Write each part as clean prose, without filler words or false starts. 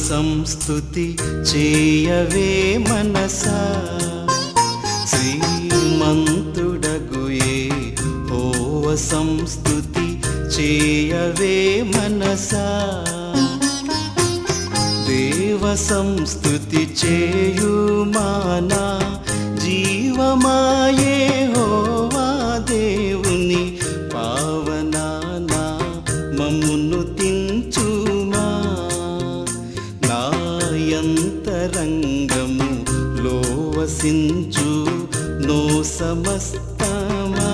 సంస్తుతి చేయవే మనసా, శ్రీమంతుడగు యెహోవా సంస్తుతి చేయవే మనసా. దేవ సంస్తుతి చేయుమానా జీవమా యెహోవా దేవుని పావనానా మమ్మును తించుమా. నాయంతరంగము లోవసించు నో సమస్తమా.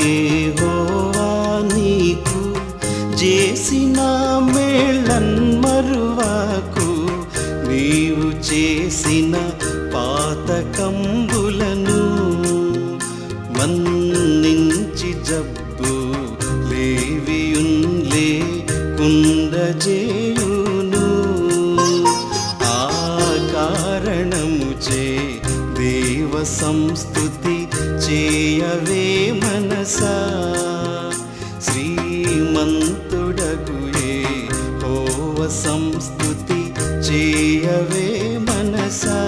యెహోవా నీకు చేసిన మేళ్ళన్ మరువాకు, నీవు చేసిన పాతకంబులను మన్నించి జబ్బు లేవియున్లే కుండజేయును. ఆ కారణముచే దేవ సంస్తుతి చేయవే మనసా, శ్రీమంతుడగు యెహోవా సంస్తుతి చేయవే మనసా.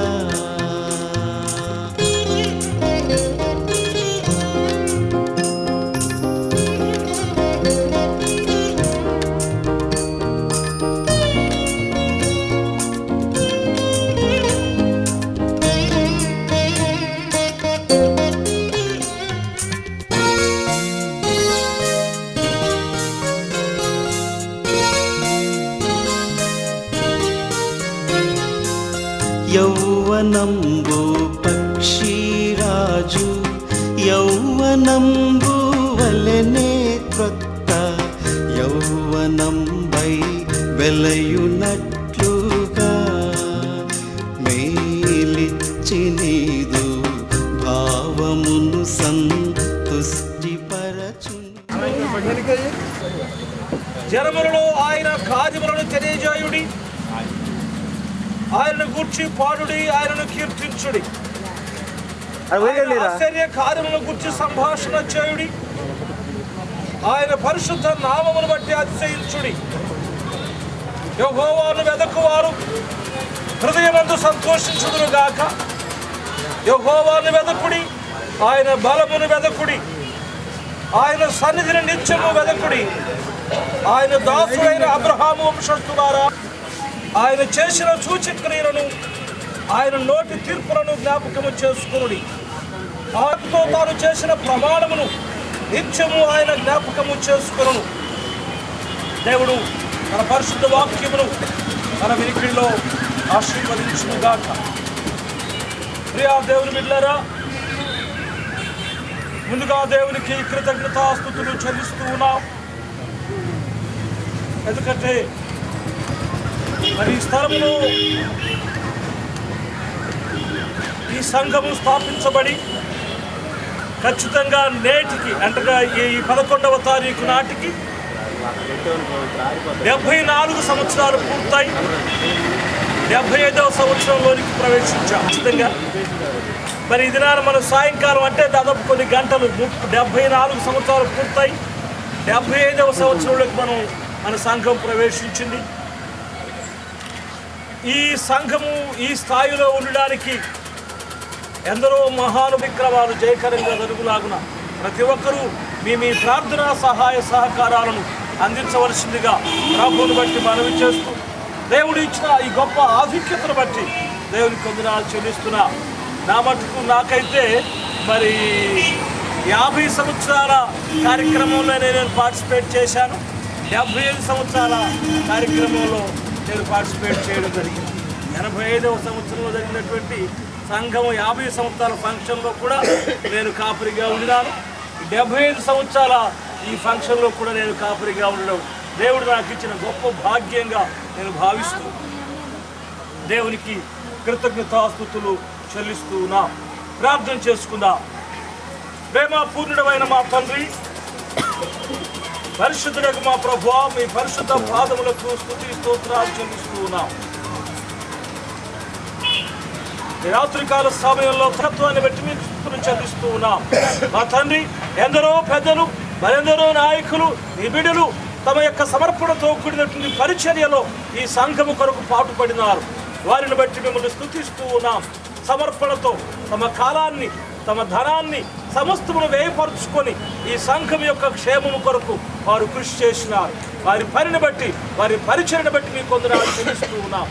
యౌవనంబు పక్షిరాజు యౌవనంబు వలెనే క్రొత్త యౌవనంబై వెలయునట్లుగా, మేలిచ్చి నీదు భావమును సంతుష్టిపరచును. జనములలో ఆయన కార్యములను తెలియజేయుడి, ఆయనను గూర్చి పాడుడి, ఆయనను కీర్తించుడి. ఆశ్చర్య కార్యములను గూర్చి సంభాషణ చేయుడి, ఆయన పరిశుద్ధ నామమును బట్టి అతిశయించుడి. యెహోవాను వెదకువారు హృదయమందు సంతోషించుదురు గాక. యెహోవాను వెదకుడి, ఆయన బలమును వెదకుడి, ఆయన సన్నిధిని నిత్యము వెదకుడి. ఆయన దాసుడైన అబ్రహాము వంశస్థులారా, ఆయన చేసిన సూచక్రియలను ఆయన నోటి తీర్పులను జ్ఞాపకము చేసుకునుడి. ఆయనతో తాను చేసిన ప్రమాణమును నిత్యము ఆయన జ్ఞాపకము చేసుకును. దేవుడు తన పరిశుద్ధ వాక్యమును తన వినికిడిలో ఆశీర్వదించునుగాక. ప్రియా దేవుని బిడ్డలారా, ముందుగా దేవునికి కృతజ్ఞతాస్తుతులు చెల్లిస్తూ ఉన్నాం. ఎందుకంటే మరి ఈ స్థలములో ఈ సంఘము స్థాపించబడి ఖచ్చితంగా నేటికి అంటగా ఈ 11వ తారీఖు నాటికి 74 సంవత్సరాలు పూర్తయి 75వ సంవత్సరంలోనికి ప్రవేశించాం. ఖచ్చితంగా మరి ఈ దినాన మనం సాయంకాలం అంటే దాదాపు కొన్ని గంటలు 74 సంవత్సరాలు పూర్తయి 75వ సంవత్సరంలోకి మన సంఘం ప్రవేశించింది. ఈ సంఘము ఈ స్థాయిలో ఉండడానికి ఎందరో మహాను విక్రమాలు జయకరంగా జరుగులాగున ప్రతి ఒక్కరూ మీ ప్రార్థనా సహాయ సహకారాలను అందించవలసిందిగా ప్రభువును బట్టి మనవి చేస్తూ, దేవుడు ఇచ్చిన ఈ గొప్ప ఆధిక్యతను బట్టి దేవునికి వందనాలు చెల్లిస్తున్నా. నా మటుకు నాకైతే మరి 50 సంవత్సరాల కార్యక్రమంలో నేను పార్టిసిపేట్ చేశాను. 75 సంవత్సరాల కార్యక్రమంలో నేను పార్టిసిపేట్ చేయడం జరిగింది. 85వ సంవత్సరంలో జరిగినటువంటి సంఘం 50 సంవత్సరాల ఫంక్షన్లో కూడా నేను కాపరిగా ఉండినాను. 75 సంవత్సరాల ఈ ఫంక్షన్లో కూడా నేను కాపరిగా ఉండడం దేవుడు నాకు ఇచ్చిన గొప్ప భాగ్యంగా నేను భావిస్తూ దేవునికి కృతజ్ఞతాస్తుతులు చెల్లిస్తూ ఉన్నాం. ప్రార్థన చేసుకుందాం. ప్రేమ పూర్ణుడమైన మా తండ్రి, పరిశుద్ధుడకు మా ప్రభువా, మీ పరిశుద్ధ పాదములకు స్తుతి స్తోత్రాలు చెల్లిస్తూ ఉన్నాం. ఈ రాత్రికాల సమయంలో తత్వాన్ని బట్టి మీకు స్తుతులు చెల్లిస్తూ ఉన్నాం. మా తండ్రి, ఎందరో పెద్దలు మరెందరో నాయకులు నీ బిడ్డలు తమ యొక్క సమర్పణతో కూడినటువంటి పరిచర్యలో ఈ సంఘము కొరకు పాటుపడినారు. వారిని బట్టి మిమ్మల్ని స్తుతిస్తూ ఉన్నాం. సమర్పణతో తమ కాలాన్ని, తమ ధనాన్ని సమస్తమును వ్యయపరుచుకొని ఈ సంఘం యొక్క క్షేమము కొరకు వారు కృషి చేసినారు. వారి పనిని బట్టి, వారి పరిచయను బట్టి మీకు కొందరు చెల్లిస్తూ ఉన్నాం.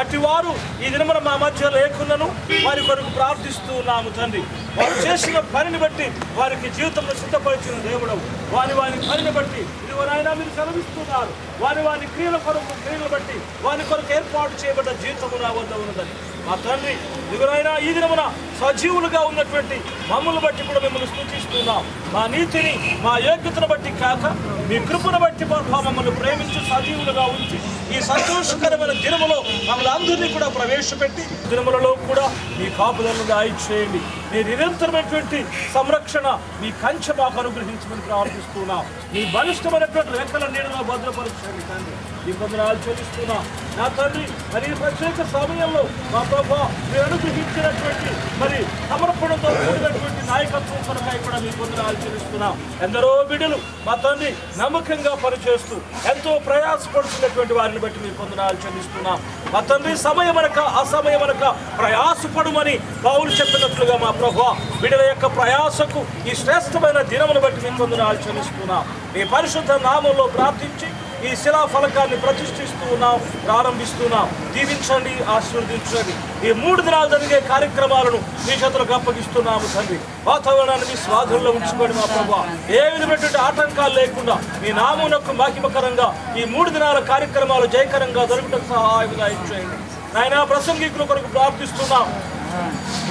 అట్టి వారు ఈ దినమున మా మధ్య లేకున్నను వారి కొరకు ప్రార్థిస్తూ ఉన్నాము తండ్రి. వారు చేసిన పనిని బట్టి వారికి జీవితంలో సిద్ధపరిచిన దేవుడవు. వారి పనిని బట్టి ఇదిగోనైనా మీరు సెలవిస్తున్నారు. వారి క్రియల కొరకు, క్రియలు బట్టి వారి కొరకు ఏర్పాటు చేయబడ్డ జీవితము నా వద్ద ఉన్నదని మా తండ్రి, ఇదిగోనైనా ఈ దినమున సజీవులుగా ఉన్నటువంటి మమ్మల్ని బట్టి కూడా మిమ్మల్ని స్తుతిస్తున్నాం. మా నీతిని, మా యోగ్యతను బట్టి కాక మీ కృపను బట్టి మమ్మల్ని ప్రేమించి సజీవులుగా ఉంచి ఈ సంతోషకరమైన దినములో మమ్మల్ని అందరినీ కూడా ప్రవేశపెట్టి దినములలో కూడా మీ కాపుదలను దాయిచేయండి. మీ నిరంతరమైనటువంటి సంరక్షణ, మీ కంచె మాకు అనుగ్రహించమని ప్రార్థిస్తున్నాం. మీ బలిష్టమైనటువంటి రెక్కల నీడలో భద్రపరచండి తండ్రి. ఈ వందనాలు చెల్లిస్తున్నాం నా తండ్రి. మరి ఈ ప్రత్యేక సమయంలో మా ప్రభు మీరు అనుగ్రహించినటువంటి మరి సమర్పణతో కూడినటువంటి నాయకత్వం కొరకై కూడా మీ వందనాలు చెల్లిస్తున్నాం. ఎందరో బిడ్డలు మా తండ్రి నమ్మకంగా పనిచేస్తూ ఎంతో ప్రయాసపడుతున్నటువంటి వారిని బట్టి మీ వందనాలు చెల్లిస్తున్నాం. మా తండ్రి, సమయమనక అసమయమనక ప్రయాసపడుమని పౌలు చెప్పినట్లుగా మా ప్రభు బిడ్డల యొక్క ప్రయాసకు ఈ శ్రేష్టమైన దినమును బట్టి మీ వందనాలు చెల్లిస్తున్నాం. మీ పరిశుద్ధ నామంలో ప్రార్థించి ఈ శిలా ఫలకాన్ని ప్రతిష్ఠిస్తూ ఉన్నాం, ప్రారంభిస్తున్నాం. దీవించండి, ఆశీర్వదించండి. ఈ 3 దినాలు జరిగే కార్యక్రమాలను మీ చేతులకు అప్పగిస్తున్నాము తండ్రి. వాతావరణాన్ని మీ స్వాధీనంలో ఉంచుకోండి మా ప్రభువా. ఏ విధమైనటువంటి ఆటంకాలు లేకుండా మీ నామమునకు మహిమకరంగా ఈ 3 దినాల కార్యక్రమాలు జయకరంగా జరుగుటకు సహాయం చేయండి నాయనా. ప్రసంగికుల కొరకు ప్రార్థిస్తున్నాం.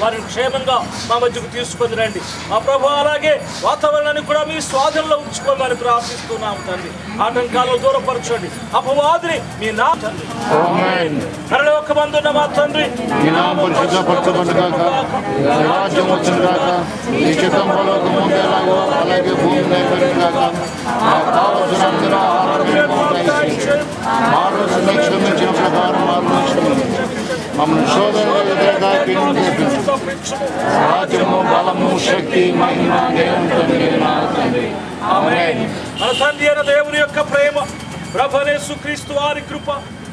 వారిని క్షేమంగా మా మధ్యకు తీసుకొని రండి మా ప్రభు. అలాగే వాతావరణాన్ని కూడా మీ స్వాధీనంలో ఉంచుకోమని ప్రార్థిస్తున్నాము తండ్రి. ఆటంకాలను దూరపరచండి, అపవాదిని మీ నామ తండ్రి. ఒక మందున్న మా తండ్రి, మమ్మల్ని శోధనలో రాజ్యము, బలము, శక్తి, మహిమ మన తండ్రి అయిన దేవుని యొక్క ప్రేమ, ప్రభువైన యేసుక్రీస్తు వారి కృప,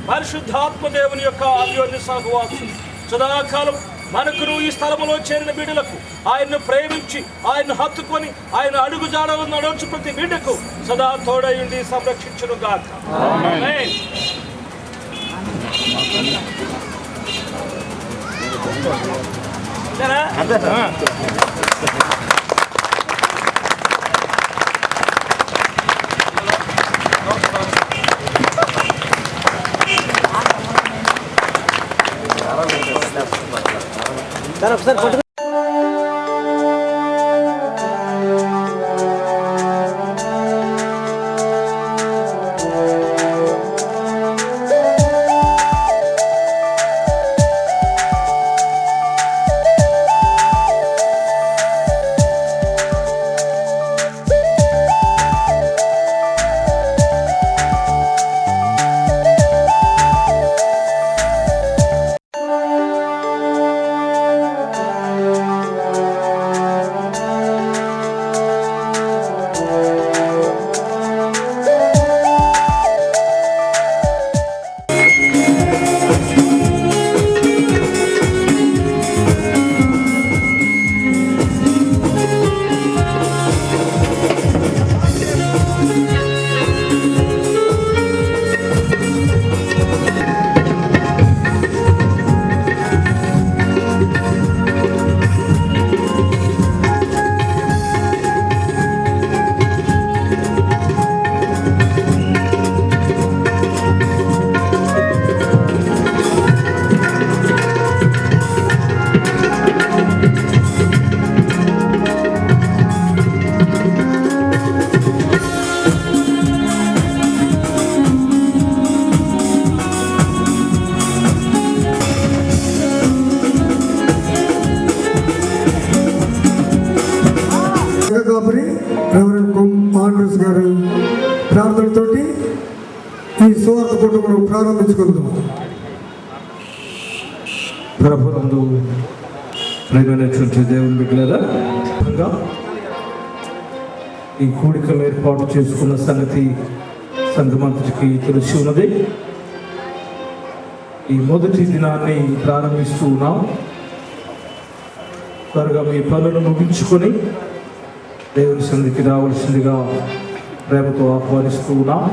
పరిశుద్ధాత్మ దేవుని యొక్క అన్యోన్య సహవాసం సదాకాలం మనకును ఈ స్థలములో చేరిన బిడ్డలకు, ఆయన్ను ప్రేమించి ఆయన్ను హత్తుకొని ఆయన అడుగు జాడలను నడవచ్చు ప్రతి బిడ్డకు సదా తోడయుండి సంరక్షించును గాక. ఆమేన్. ఒకసారి గారి ప్రార్థనతోటి ఈ సువార్త కుటుంబం ప్రారంభించుకుందాం. ప్రభునందు ప్రియమైనటువంటి దేవుని బిడ్డలారా, ఈ కూడికలు ఏర్పాటు చేసుకున్న సంగతి సంఘమంతటికి తెలిసి ఉన్నది. ఈ మొదటి దినాన్ని ప్రారంభిస్తూ ఉన్నాం. త్వరగా మీ పనులను ముగించుకొని దేవుని సన్నిధికి రావాల్సిందిగా ప్రేమతో ఆహ్వానిస్తూ ఉన్నాం.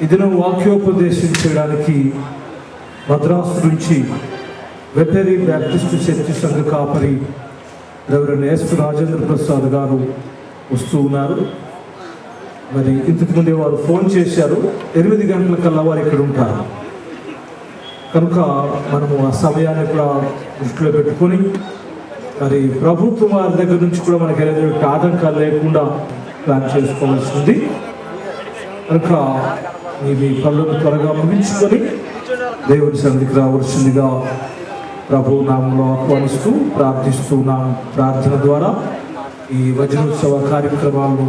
ఈ దినం వాక్యోపదేశం చేయడానికి మద్రాసు నుంచి వెటరీ బ్యాప్టిస్టు చర్చి సంఘ కాపరి రెవరెండ్ ఎస్ రాజేంద్ర ప్రసాద్ గారు వస్తూ ఉన్నారు. మరి ఇంతకుముందే వారు ఫోన్ చేశారు, 8 గంటలకల్లా వారు ఇక్కడ ఉంటారు. కనుక మనము ఆ సమయాన్ని కూడా దృష్టిలో పెట్టుకొని మరి ప్రభుత్వం వారి దగ్గర నుంచి కూడా మనకి ఏదైనా ఆటంకాలు లేకుండా ప్లాన్ చేసుకోవాల్సింది. కనుక మీ పనులను త్వరగా ముగించుకొని దేవుని సన్నిధికి రావాల్సిందిగా ప్రభు నామంలో ఆహ్వానిస్తూ ప్రార్థిస్తున్నాం. ప్రార్థన ద్వారా ఈ వజ్రోత్సవ కార్యక్రమాలను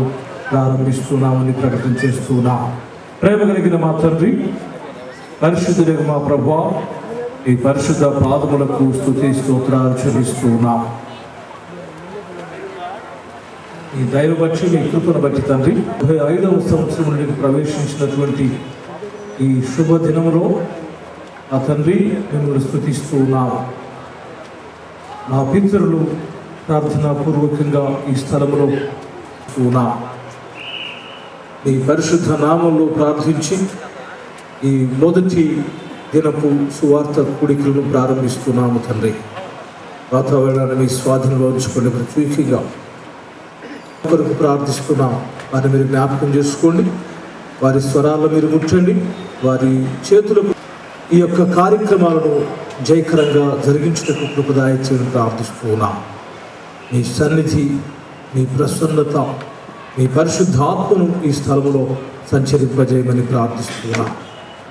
ప్రారంభిస్తున్నామని ప్రకటన చేస్తున్నాం. ప్రేమ కలిగిన మా తండ్రి, పరిశుద్ధుడైన మా ప్రభువా, ఈ పరిశుద్ధ పాదములకు స్తుతి స్తోత్రాలు చెల్లిస్తున్నాం. ఈ దైవ బట్టి మీ కృపను బట్టి తండ్రి, 25వ సంవత్సరంలోకి ప్రవేశించినటువంటి ఈ శుభ దినములో ఆ తండ్రి మిమ్మల్ని స్తుతిస్తూ ఉన్నాం. మా పితరులు ప్రార్థనాపూర్వకంగా ఈ స్థలంలో ఉన్నా మీ పరిశుద్ధ నామంలో ప్రార్థించి ఈ మొదటి దినపు సువార్త కూడికలను ప్రారంభిస్తున్నాము తండ్రి. వాతావరణాన్ని మీ స్వాధీనంలో ఉంచుకోండి. ప్రత్యేకంగా కొరకు ప్రార్థిస్తున్నాం. వారిని మీరు జ్ఞాపకం చేసుకోండి. వారి స్వరాలను మీరు ముట్టండి. వారి చేతులకు ఈ యొక్క కార్యక్రమాలను జయకరంగా జరిగించుటకు కృపదాయని ప్రార్థిస్తున్నాం. మీ సన్నిధి, మీ ప్రసన్నత, మీ పరిశుద్ధాత్మను ఈ స్థలంలో సంచరింపజేయమని ప్రార్థిస్తున్నాం.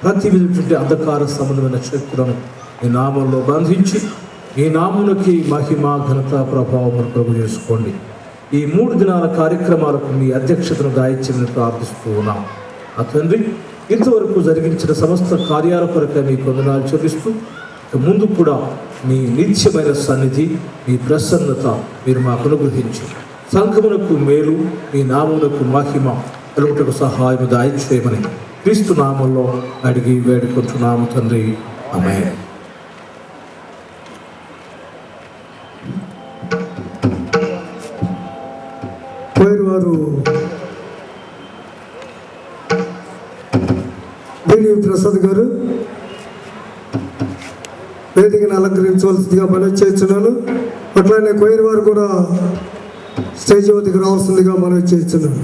ప్రతి విధటువంటి అంధకార సంబంధమైన శక్తులను మీ నామంలో బంధించి మీ నామునకి మహిమ, ఘనత, ప్రభావం ప్రభు చేసుకోండి. ఈ 3 దినాల కార్యక్రమాలకు మీ అధ్యక్షతను దాయిచ్చమని ప్రార్థిస్తూ ఉన్నాం. ఆ తండ్రి, ఇంతవరకు జరిగించిన సమస్త కార్యాల కొరకు మీ వందనాలు చెల్లిస్తూ ముందు కూడా మీ నిత్యమైన సన్నిధి, మీ ప్రసన్నత మీరు మాకు అనుగ్రహించి సంఘమునకు మేలు, మీ నామమునకు మహిమ కలుగుటకు సహాయం దాయిచేయమని క్రీస్తు నామంలో అడిగి వేడుకుంటున్నాము తండ్రి. ఆమేన్. వారు బీడి ప్రసాద్ గారు వేదికను అలంకరించవలసిందిగా మనవి చేస్తున్నాను. అట్లానే కోయిర్ వారు కూడా స్టేజ్ వద్దకు రావాల్సిందిగా మనవి చేస్తున్నాను.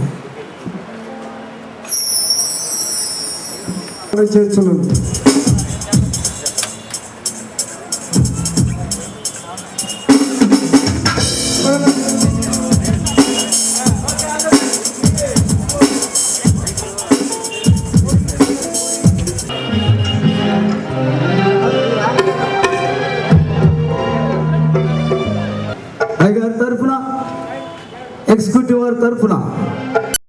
ఎగ్జిక్యూటివ్ వారి తరఫున